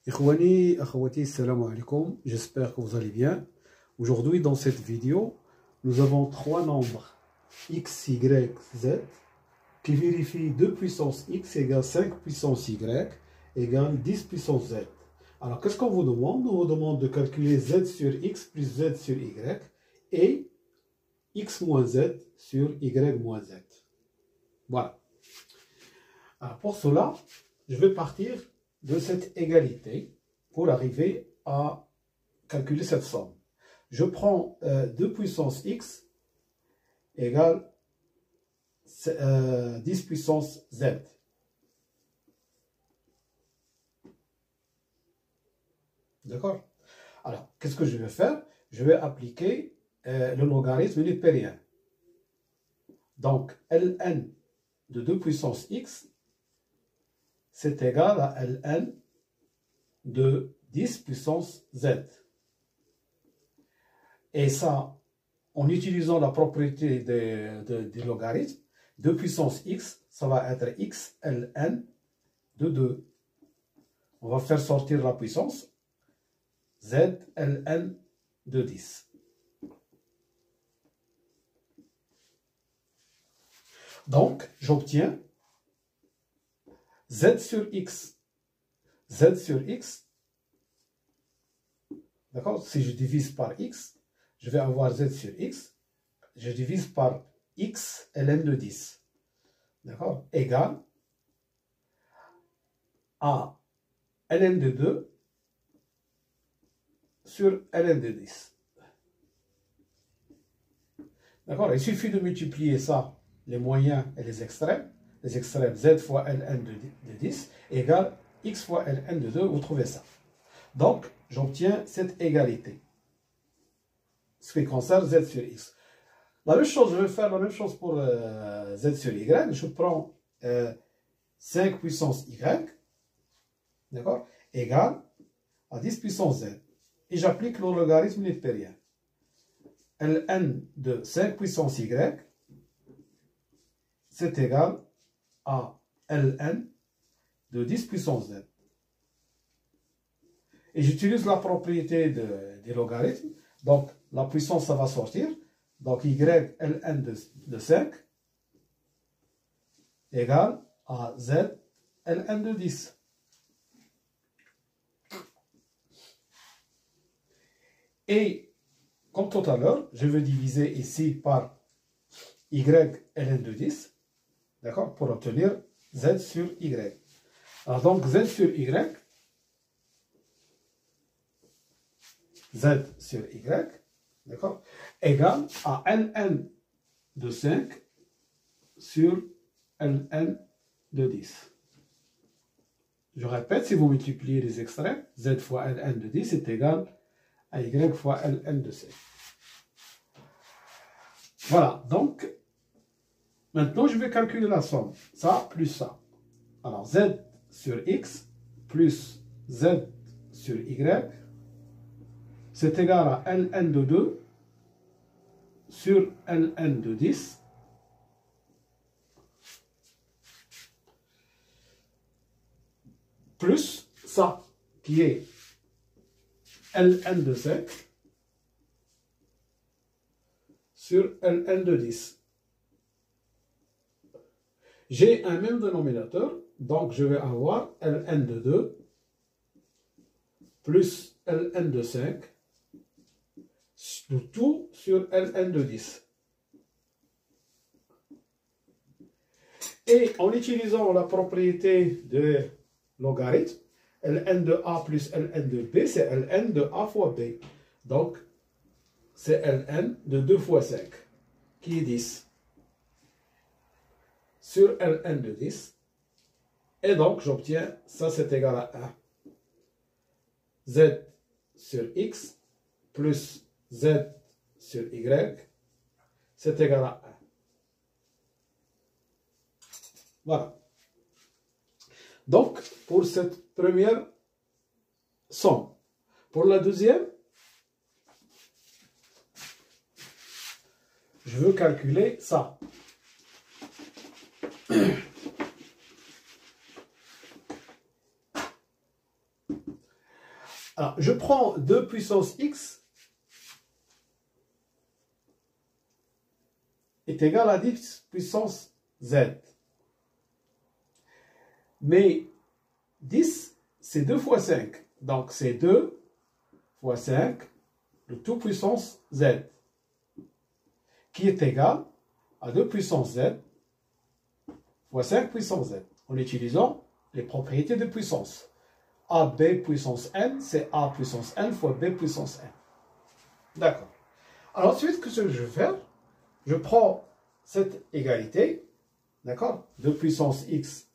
Ikhwani, akhawati, salam alaikum. J'espère que vous allez bien. Aujourd'hui, dans cette vidéo, nous avons trois nombres x, y, z qui vérifient 2 puissance x égale 5 puissance y égale 10 puissance z. Alors, qu'est-ce qu'on vous demande? On vous demande de calculer z sur x plus z sur y et x moins z sur y moins z. Voilà. Alors, pour cela, je vais partir de cette égalité pour arriver à calculer cette somme. Je prends 2 puissance x égale 10 puissance z. D'accord? Alors, qu'est-ce que je vais faire? Je vais appliquer le logarithme newtonien. Donc, ln de 2 puissance x, c'est égal à ln de 10 puissance z. Et ça, en utilisant la propriété des logarithmes, 2 puissance x, ça va être x ln de 2. On va faire sortir la puissance z ln de 10. Donc, j'obtiens z sur x, d'accord? Si je divise par x, je vais avoir z sur x, je divise par x ln de 10, d'accord? Égal à ln de 2 sur ln de 10. D'accord? Il suffit de multiplier ça, les moyens et les extrêmes. Les extrêmes, z fois ln de 10 égale x fois ln de 2, vous trouvez ça. Donc, j'obtiens cette égalité. Ce qui concerne z sur x. La même chose, je vais faire la même chose pour z sur y. Je prends 5 puissance y, d'accord, égale à 10 puissance z. Et j'applique le logarithme newtonien. ln de 5 puissance y, c'est égal à ln de 10 puissance z. Et j'utilise la propriété des logarithmes. Donc, la puissance, ça va sortir. Donc, y ln de 5 égale à z ln de 10. Et, comme tout à l'heure, je vais diviser ici par y ln de 10. D'accord? Pour obtenir z sur y. Alors, donc, z sur y, d'accord, égale à ln de 5 sur ln de 10. Je répète, si vous multipliez les extrêmes, z fois ln de 10 est égal à y fois ln de 5. Voilà, donc, maintenant je vais calculer la somme. Ça plus ça. Alors, z sur x plus z sur y, c'est égal à ln de 2 sur ln de 10 plus ça qui est ln de 5 sur ln de 10. J'ai un même dénominateur, donc je vais avoir ln de 2 plus ln de 5, le tout sur ln de 10. Et en utilisant la propriété de logarithme, ln de a plus ln de b, c'est ln de a fois b. Donc, c'est ln de 2 fois 5, qui est 10, sur ln de 10. Et donc, j'obtiens, ça c'est égal à 1. Z sur x plus z sur y, c'est égal à 1. Voilà. Donc, pour cette première somme. Pour la deuxième, je veux calculer ça. Alors, je prends 2 puissance x est égal à 10 puissance z. Mais 10, c'est 2 fois 5. Donc, c'est 2 fois 5 de tout puissance z, qui est égal à 2 puissance z fois 5 puissance z, en utilisant les propriétés de puissance. AB puissance n, c'est A puissance n fois B puissance n. D'accord. Alors ensuite, qu'est-ce que je vais faire? Je prends cette égalité, d'accord? 2 puissance x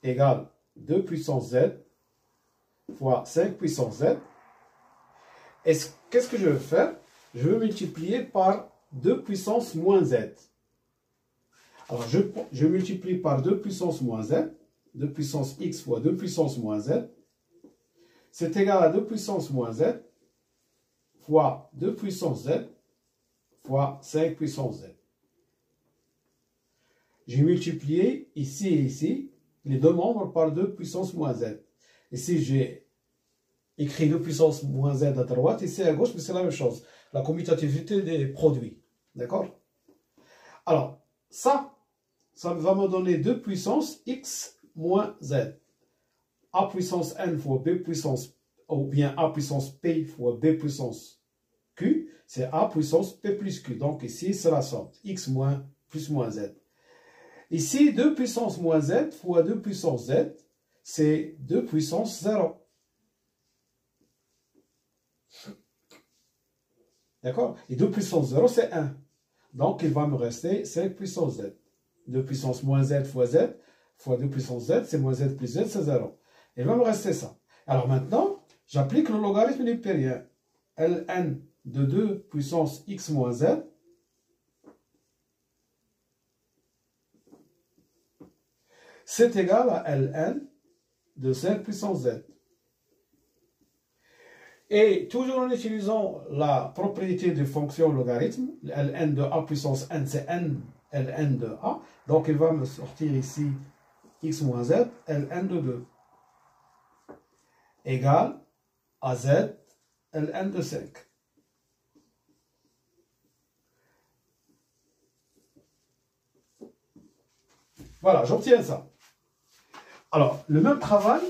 égale 2 puissance z fois 5 puissance z. Et qu'est-ce que je vais faire? Je vais multiplier par 2 puissance moins z. Alors, je multiplie par 2 puissance moins z, 2 puissance x fois 2 puissance moins z, c'est égal à 2 puissance moins z fois 2 puissance z fois 5 puissance z. J'ai multiplié ici et ici les deux membres par 2 puissance moins z. Ici, j'ai écrit 2 puissance moins z à droite, ici à gauche, mais c'est la même chose. La commutativité des produits. D'accord? Alors, ça va me donner 2 puissance x moins z. A puissance n fois B puissance, ou bien A puissance P fois B puissance Q, c'est A puissance P plus Q. Donc ici, c'est la somme. X moins plus moins Z. Ici, 2 puissance moins Z fois 2 puissance Z, c'est 2 puissance 0. D'accord? Et 2 puissance 0, c'est 1. Donc, il va me rester 5 puissance Z. 2 puissance moins Z fois Z fois 2 puissance Z, c'est moins Z plus Z, c'est 0. Il va me rester ça. Alors maintenant, j'applique le logarithme népérien. Ln de 2 puissance x moins z c'est égal à Ln de 5 puissance z. Et toujours en utilisant la propriété de fonction logarithme, Ln de a puissance n, c'est n Ln de a. Donc il va me sortir ici x moins z, Ln de 2. Égale à z, Ln de 5. Voilà, j'obtiens ça. Alors, le même travail,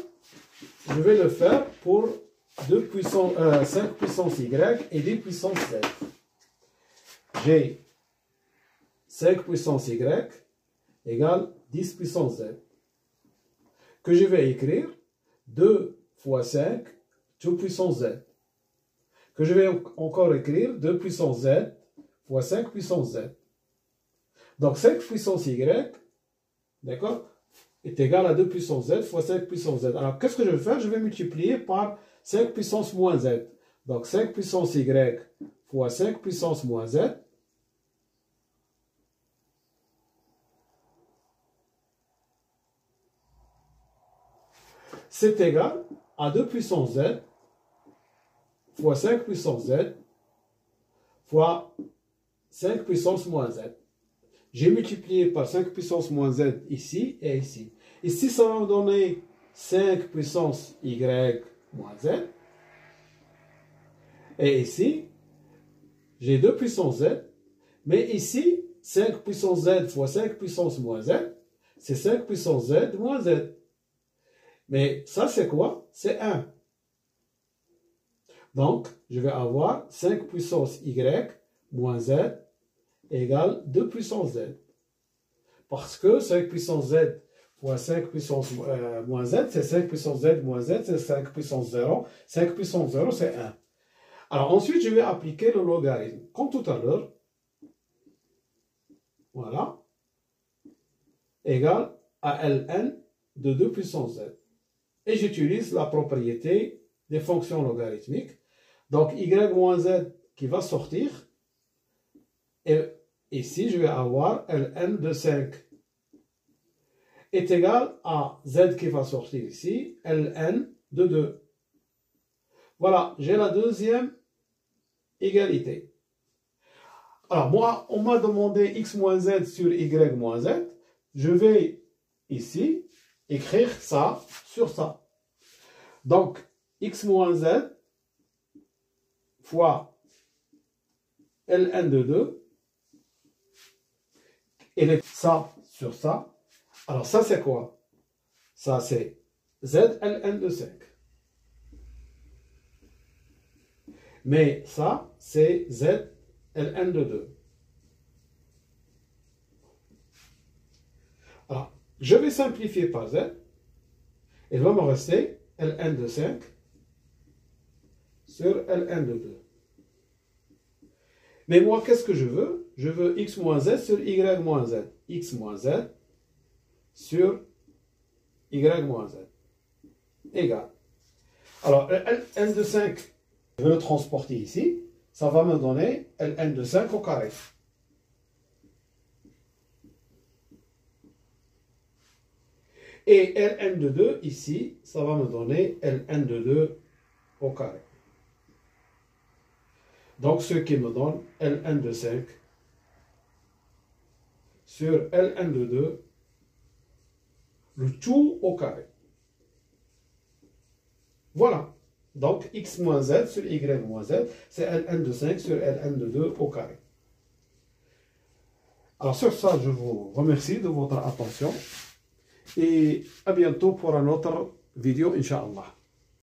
je vais le faire pour 5 puissance y et 10 puissance z. J'ai 5 puissance y égale 10 puissance z, que je vais écrire 2 fois 5, 2 puissance z, que je vais encore écrire 2 puissance z fois 5 puissance z. Donc 5 puissance y, d'accord, est égal à 2 puissance z fois 5 puissance z. Alors qu'est-ce que je vais faire? Je vais multiplier par 5 puissance moins z. Donc 5 puissance y fois 5 puissance moins z, c'est égal à 2 puissance z fois 5 puissance z fois 5 puissance moins z. J'ai multiplié par 5 puissance moins z ici et ici. Ici, ça va me donner 5 puissance y moins z. Et ici, j'ai 2 puissance z. Mais ici, 5 puissance z fois 5 puissance moins z, c'est 5 puissance z moins z. Mais ça, c'est quoi? C'est 1. Donc, je vais avoir 5 puissance y moins z égale 2 puissance z. Parce que 5 puissance z fois 5 puissance moins z, c'est 5 puissance z moins z, c'est 5 puissance 0. 5 puissance 0, c'est 1. Alors ensuite, je vais appliquer le logarithme. Comme tout à l'heure, voilà, égale à Ln de 2 puissance z. Et j'utilise la propriété des fonctions logarithmiques. Donc, y moins z qui va sortir. Et ici, je vais avoir Ln de 5 est égal à z qui va sortir ici, Ln de 2. Voilà, j'ai la deuxième égalité. Alors, moi, on m'a demandé x moins z sur y moins z. Je vais ici écrire ça sur ça. Donc, x moins z fois Ln de 2, et ça sur ça. Alors ça c'est quoi? Ça c'est z Ln de 5. Mais ça c'est z Ln de 2. Alors, je vais simplifier par z. Il va me rester Ln de 5 sur Ln de 2. Mais moi, qu'est-ce que je veux? Je veux x moins z sur y moins z. X moins z sur y moins z. Égal. Alors, Ln de 5, je vais le transporter ici. Ça va me donner Ln de 5 au carré. Et Ln de 2, ici, ça va me donner Ln de 2 au carré. Donc, ce qui me donne Ln de 5 sur Ln de 2, le tout au carré. Voilà. Donc, x moins z sur y moins z, c'est Ln de 5 sur Ln de 2 au carré. Alors, sur ça, je vous remercie de votre attention. Et à bientôt pour une autre vidéo, Inch'Allah.